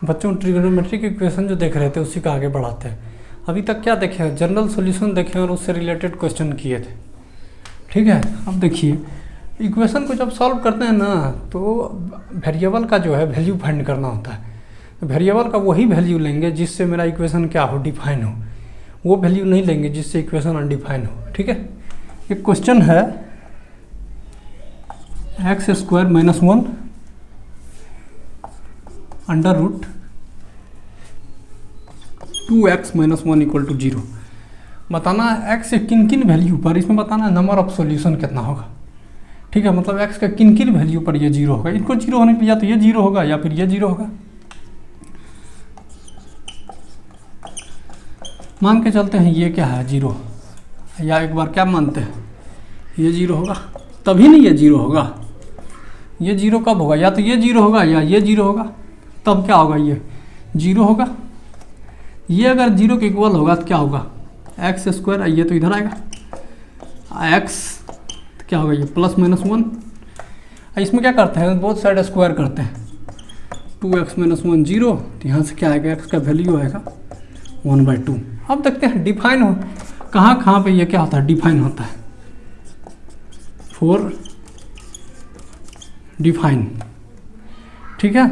बच्चों trigonometric equation जो देख रहे थे उसी का आगे बढ़ाते हैं। अभी तक क्या देखे हैं, जनरल सॉल्यूशन देखे और उससे रिलेटेड क्वेश्चन किए थे। ठीक है, अब देखिए इक्वेशन को जब सॉल्व करते हैं ना तो वेरिएबल का जो है वैल्यू फाइंड करना होता है। वेरिएबल का वही वैल्यू लेंगे जिससे मेरा इक्वेशन क्या हो, डिफाइन हो। वो वैल्यू नहीं लेंगे जिससे इक्वेशन अनडिफाइन हो। ठीक है, एक क्वेश्चन है x² - 1 अंडर रूट 2x - 1 = 0। बताना है x के किन किन वैल्यू पर, इसमें बताना है नंबर ऑफ सॉल्यूशन कितना होगा। ठीक है, मतलब x का किन किन वैल्यू पर ये 0 होगा। इनको 0 होने के लिए या तो ये 0 होगा या फिर ये 0 होगा। मान के चलते हैं ये क्या है 0, या एक बार क्या मानते हैं ये 0 होगा, तभी नहीं ये 0 होगा। ये 0 कब होगा, या तो ये 0 होगा या ये 0 होगा, तब क्या होगा ये 0 होगा। ये अगर 0 के इक्वल होगा तो क्या होगा x², ये तो इधर आएगा x, तो क्या होगा ये +-1। इसमें क्या करते हैं, बोथ साइड स्क्वायर करते हैं। 2x - 1 0, तो यहाँ से क्या आएगा, x का वैल्यू आएगा 1/2। अब देखते हैं डिफाइन हो कहाँ कहाँ पे ये क्या होता है, डिफाइन होता है। फॉर डिफाइन, ठीक है,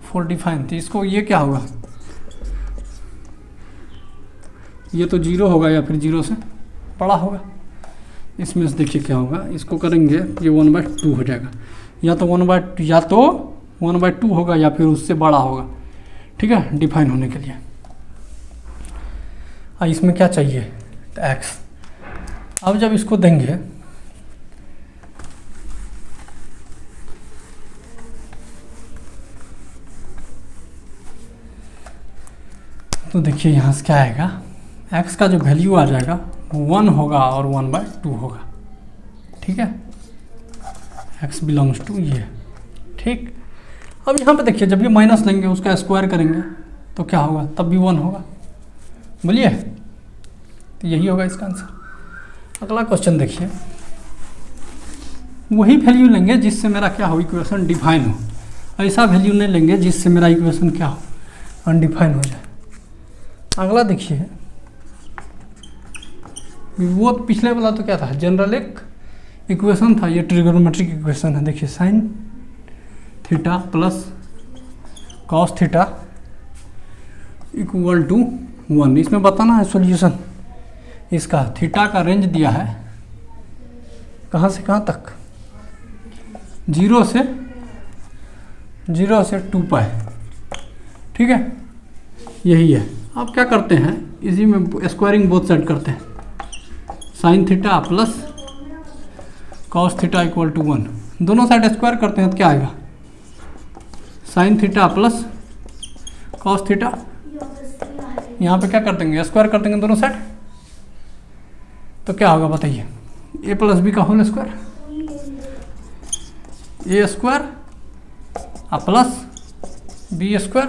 फॉर डिफाइन, तो इसको ये क्या होगा, ये तो 0 होगा या फिर 0 से बड़ा होगा। इसमें से देखिए क्या होगा, इसको करेंगे ये 1/2 हो जाएगा, या तो 1/2 होगा या फिर उससे बड़ा होगा। ठीक है, डिफाइन होने के लिए। इसमें क्या चाहिए, तो x। अब जब इसको देंगे तो देखिए यहाँ से क्या आएगा, x का जो वैल्यू आ जाएगा 1 होगा और 1/2 होगा। ठीक है, x बिलोंग्स टू ये। ठीक, अब यहाँ पे देखिए जब ये माइनस लेंगे उसका स्क्वायर करेंगे तो क्या होगा, तब भी 1 होगा। बोलिए, तो यही होगा इसका आंसर। अगला क्वेश्चन देखिए, वही वैल्यू लेंगे जिससे मेरा क्या हो, इक्वेशन डिफाइन हो। ऐसा वैल्यू नहीं लेंगे जिससे मेरा इक्वेशन क्या हो, अनडिफाइन हो जाए। अगला देखिए, वो पिछले वाला तो क्या था, जनरल एक इक्वेशन था, ये ट्रिग्नोमेट्रिक इक्वेशन है। देखिए sin theta plus cos theta = 1। इसमें बताना है सॉल्यूशन। इसका थीटा का रेंज दिया है कहाँ से कहाँ तक, 0 से 2π। ठीक है, यही है। अब क्या करते हैं, इसी में स्क्वायरिंग बोथ साइड करते हैं। sin theta plus cos theta = 1, दोनों साइड स्क्वायर करते हैं तो क्या आएगा, sin theta plus cos theta. यहाँ पे क्या कर देंगे, स्क्वायर कर देंगे दोनों साइड, तो क्या होगा बताइए, a + b का whole square, a² plus b²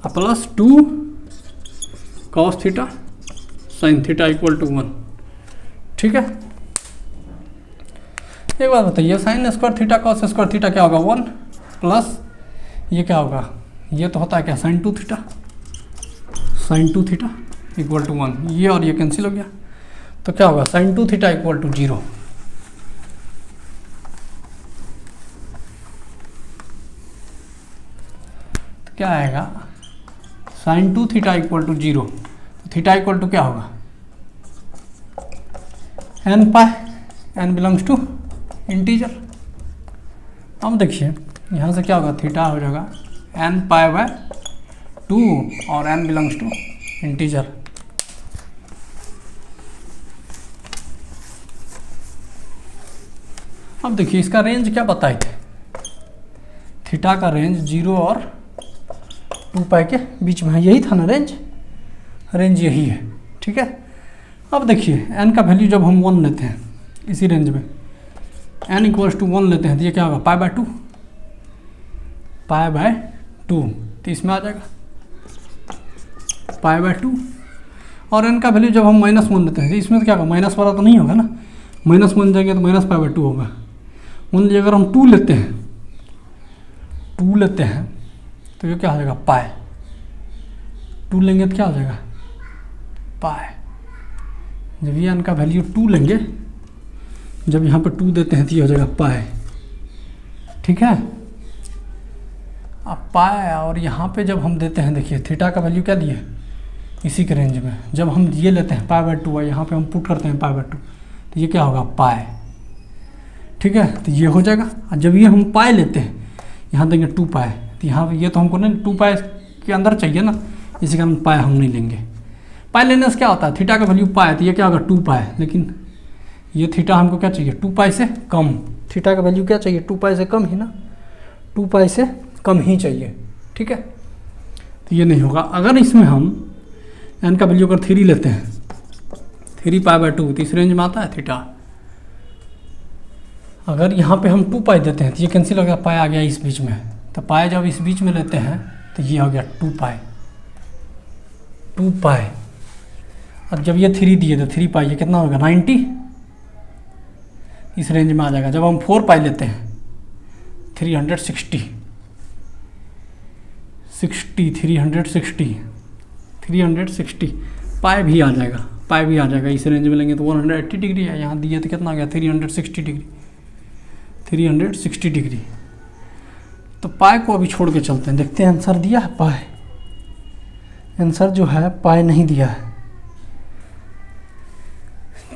plus 2 cos theta sin theta = 1। ठीक है, एक बात बताइए, sin² थीटा cos² थीटा क्या होगा 1 प्लस ये क्या होगा, ये तो होता है क्या sin 2 थीटा = 1। ये और ये कैंसिल हो गया, तो क्या होगा sin 2 थीटा = 0। तो क्या आएगा, sin 2 थीटा = 0। तो थीटा = क्या होगा, nπ, n belongs to integer. अब देखिए यहाँ से क्या होगा, थीटा हो जाएगा nπ/2 और n बिलोंग्स टू इंटीजर। अब देखिए इसका रेंज क्या बताए थे, थीटा का रेंज 0 और 2π के बीच में है, यही था ना रेंज यही है। ठीक है, अब देखिए n का वैल्यू जब हम 1 लेते हैं इसी रेंज में, n = 1 लेते हैं तो ये क्या होगा π/2, तो इसमें आ जाएगा π/2। और n का वैल्यू जब हम -1 लेते हैं तो इसमें तो क्या होगा, माइनस वाला तो नहीं होगा ना, -1 जाएंगे तो -π/2 होगा। मान लीजिए अगर हम 2 लेते हैं 2 लेते हैं तो ये क्या हो जाएगा पाए, 2 लेंगे तो क्या हो जाएगा पाए। जब ये n का वैल्यू 2 लेंगे, जब यहाँ पर 2 देते हैं तो ये हो जाएगा पाए, ठीक है। अब पाए और यहाँ पे जब हम देते हैं, देखिए थीटा का वैल्यू क्या दिए इसी के रेंज में, जब हम ये लेते हैं π/2 और यहाँ पे हम पुट करते हैं π/2 तो ये क्या होगा पाए, ठीक है। तो ये हो जाएगा। और जब ये हम पाए लेते हैं, यहाँ देंगे 2 पाए, तो यहाँ पे ये तो हमको नहीं 2 पाए के अंदर चाहिए ना, इसी कारण पाए हम नहीं लेंगे। पाए लेने से क्या होता है, थीटा का वैल्यू पाए तो ये क्या होगा 2 पाए, लेकिन ये थीटा हमको क्या चाहिए 2 पाए से कम, थीटा का वैल्यू क्या चाहिए 2 पाए से कम ही ना, 2 पाए से कम ही चाहिए, ठीक है। तो ये नहीं होगा। अगर इसमें हम n का वैल्यू अगर 3 लेते हैं, 3π/2 तो इस रेंज में आता है थीटा। अगर यहाँ पे हम 2 पाई देते हैं तो ये कैंसिल हो गया, पाई आ गया इस बीच में, तो पाई जब इस बीच में लेते हैं तो ये हो गया 2 पाई, 2 पाई। अब जब ये 3 दिए तो 3 पाई, ये कितना होगा 90, इस रेंज में आ जाएगा। जब हम 4 पाई लेते हैं 360, 360 पाई भी आ जाएगा, पाई भी आ जाएगा। इस रेंज में लेंगे तो 180 डिग्री है, यहाँ दिए तो कितना आ गया 360 डिग्री, 360 डिग्री। तो पाई को अभी छोड़ के चलते हैं, देखते हैं आंसर दिया है पाई, आंसर जो है पाई नहीं दिया है।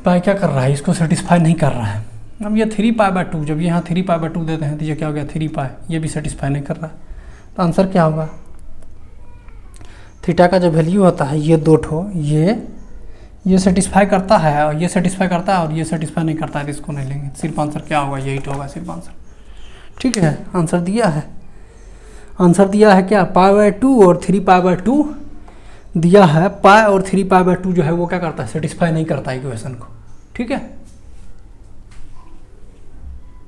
पाई क्या कर रहा है, इसको सेटिस्फाई नहीं कर रहा है। अब ये 3π/2, जब यहाँ 3π/2 देते हैं तो ये क्या हो गया 3 पाई, ये भी सेटिस्फाई नहीं कर रहा है। तो आंसर क्या होगा, थीटा का जो वैल्यू होता है ये 2 ठो, ये सेटिस्फाई करता है और ये सेटिस्फाई करता है और ये सेटिस्फाई नहीं करता है, तो इसको नहीं लेंगे। सिर्फ आंसर क्या होगा, यही तो होगा सिर्फ आंसर, ठीक है। आंसर दिया है, आंसर दिया है क्या π/2 और 3π/2 दिया है। पाई और 3π/2 जो है वो क्या करता है, सेटिस्फाई नहीं करता है इक्वेशन को, ठीक है।